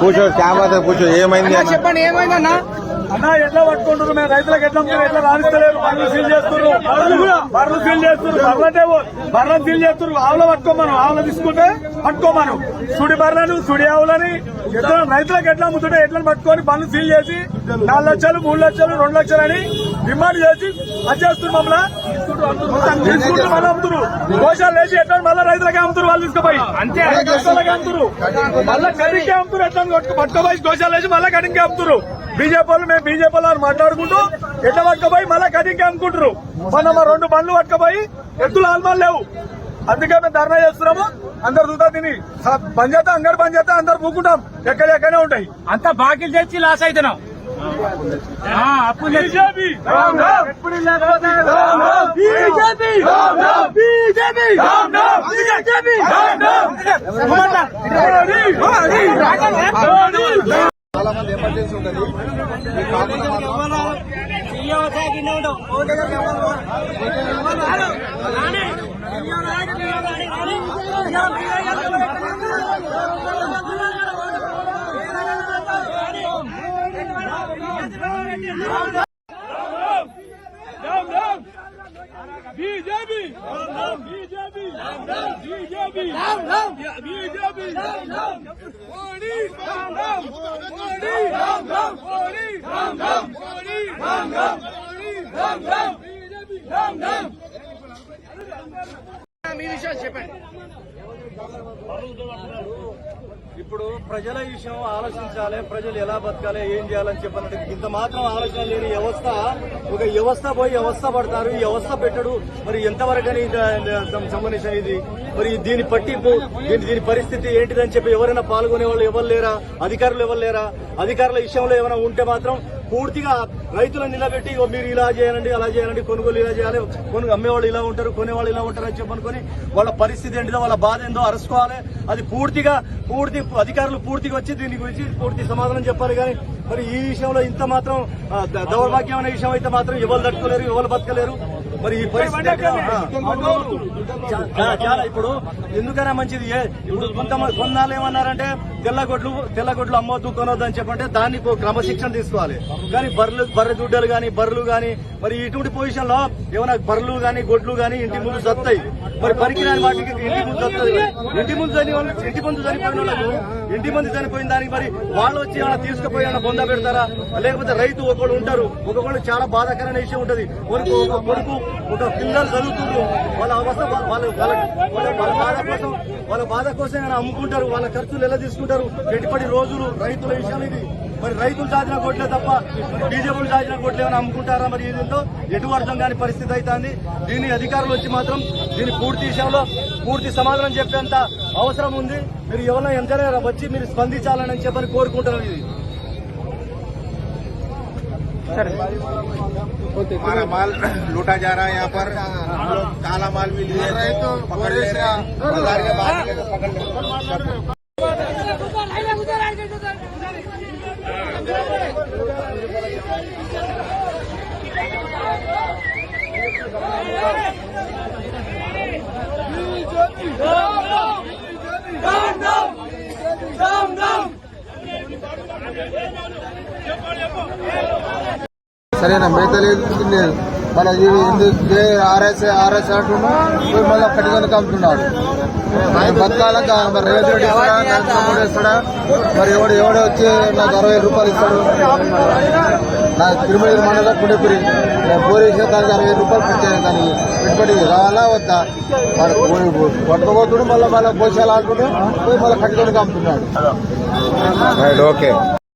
కూర్చో క్యామరా కూర్చో ఏమైంది చెప్పండి ఏమైందన్నా అన్నా ఎట్లా పట్టుకుంటారు మేము రైతులకు ఎట్లా ఎట్లా రాణిస్తలేరు బర్రెలు సీల్ చేస్తున్నారు బర్రెలు సీల్ చేస్తున్నారు ఆవులు పట్టుకోమను ఆవులు తీసుకుంటే పట్టుకోమను సుడి బర్రెలు సుడి ఆవులని ఎట్లా రైతులకు ఎట్లా అమ్ముతుంటే ఎట్లా పట్టుకొని బండ్లు సీల్ చేసి 4 లక్షలు 3 లక్షలు 2 లక్షలు అని డిమాండ్ చేసి వచ్చేస్తున్నారు మమ్మల్ని తీసుకుంటూ మళ్ళీ అమ్ముతున్నారు గోశాలు వేసి ఎట్లా మళ్ళీ రైతులకే అమ్ముతారు వాళ్ళు తీసుకుపోయి అంతే అమ్ముతారు మళ్ళీ కటింగ్కే అమ్ముతారు ఎట్లా పట్టుకోపోయి గోశాలు వేసి మళ్ళీ కటింగ్కే అమ్ముతారు బీజేపీ వాళ్ళు మేము బీజేపీ వాళ్ళు మాట్లాడుకుంటూ ఎట్లా పట్టుకపోయి మళ్ళా కటింగ్కి అమ్ముకుంటారు మొన్న 2 బండ్లు పట్టుకపోయి ఎద్దులు ఆల్మాలు లేవు అందుకే మేము ధర్నా చేస్తున్నాము అందరు చూద్దా తిని బంద్ చేస్తా అంగడి బంద్ చేస్తా అందరు పూకుంటాం ఎక్కడెక్కడే ఉంటాయి అంతా బాకీలు తెచ్చి లాస్ అవుతున్నాం బీజేపీ చాలా మంది ఎమర్జెన్సీ ఉంటుంది బీజేపీ బీజేపీ బీజేపీ బీజేపీ ఇప్పుడు ప్రజల విషయం ఆలోచించాలి, ప్రజలు ఎలా బతకాలి, ఏం చేయాలని చెప్పాలంటే ఇంత మాత్రం ఆలోచన లేని వ్యవస్థ, ఒక వ్యవస్థ పోయి వ్యవస్థ పడతారు, ఈ వ్యవస్థ పెట్టడు. మరి ఎంతవరకని సంబంధించిన ఇది, మరి దీని పట్టింపు, దీని పరిస్థితి ఏంటిదని చెప్పి ఎవరైనా పాల్గొనే వాళ్ళు ఎవరు లేరా, అధికారులు ఎవరు లేరా? అధికారుల విషయంలో ఏమైనా ఉంటే మాత్రం పూర్తిగా రైతులను నిలబెట్టి మీరు ఇలా చేయాలండి, అలా చేయాలండి, కొనుగోలు ఇలా చేయాలి, అమ్మేవాళ్ళు ఇలా ఉంటారు, కొనేవాళ్ళు ఇలా ఉంటారు అని చెప్పనుకొని వాళ్ళ పరిస్థితి ఏంటిదో, వాళ్ళ బాధ ఏందో అరుసుకోవాలి. అది పూర్తి అధికారులు పూర్తిగా వచ్చి దీని గురించి పూర్తి సమాధానం చెప్పాలి. కానీ మరి ఈ విషయంలో ఇంత మాత్రం దౌర్భాగ్యమైన విషయం అయితే మాత్రం ఎవరు తట్టుకోలేరు, ఎవరు బతకలేరు. మరి ఈ పరిస్థితి చాలా ఇప్పుడు ఎందుకైనా మంచిది. ఇప్పుడు కొన్నాళ్ళు ఏమన్నారంటే తెల్లగొడ్లు అమ్మొద్దు, కొనొద్దు అని చెప్పంటే దాన్ని క్రమశిక్షణ తీసుకోవాలి. కానీ బర్రె దుడ్డలు గాని బర్రెలు గాని మరి ఇటువంటి పొజిషన్ లో ఏమైనా బర్రెలు గాని గొడ్లు గాని ఇంటి ముందు సత్తాయి. మరి పనికిరాని వాటికి ఇంటి ముందు వస్తుంది. ఇంటి ముందు చనిపోయిన వాళ్ళకు ఇంటి ముందు చనిపోయిన దానికి మరి వాళ్ళు వచ్చి ఏమైనా తీసుకుపోయి ఏమైనా బొంద పెడతారా? లేకపోతే రైతు ఒకళ్ళు ఉంటారు, ఒకళ్ళు చాలా బాధాకరమైన విషయం ఉంటుంది. కొడుకు ఒక పిల్లలు చదువుతుండ్రు, వాళ్ళ అవస్థ వాళ్ళ బాధ కోసం ఏమైనా అమ్ముకుంటారు, వాళ్ళ ఖర్చులు ఎలా తీసుకుంటారు, ఎటుపడి రోజులు రైతుల విషయం ఇది. మరి రైతులు చాచిన కొట్లే తప్ప బీజేపీలు చాచిన కొట్లు ఏమైనా అమ్ముకుంటారా? మరి ఏదంతో ఎటు అర్థం కాని పరిస్థితి అవుతుంది. దీన్ని అధికారులు వచ్చి మాత్రం దీని పూర్తి విషయంలో పూర్తి సమాధానం చెప్పేంత అవసరం ఉంది. మీరు ఎవరైనా ఎంతైనా వచ్చి మీరు స్పందించాలని చెప్పని కోరుకుంటున్నాను. ఇది हमारा माल लूटा जा रहा है। यहाँ पर हम लोग काला माल भी लिए रहे तो पकड़ ले रहे हैं, बाजार के बाहर पकड़ ले। సరేనా మిగతా లేదు మళ్ళీ ఎందుకు ఆర్ఎస్ అంటున్నా మళ్ళీ కటిగలకు అమ్ముతున్నాడు. బతకాలంగా మరి రేవంత్ రెడ్డి ఇస్తాడా మరి ఎవడో వచ్చి నాకు 60,000 రూపాయలు ఇస్తాడు. నాకు తిరుమల మండలం పుండేపురి పోలీసు దానికి 60,000 రూపాయలు పెట్టాను. దానికి పెట్టుబడి రావాలా వద్దా? పట్టుకోబోతుడు మళ్ళీ గోశాల అంటున్నాడు, పోయి మళ్ళీ కటిగలకు అమ్ముతున్నాడు. ఓకే.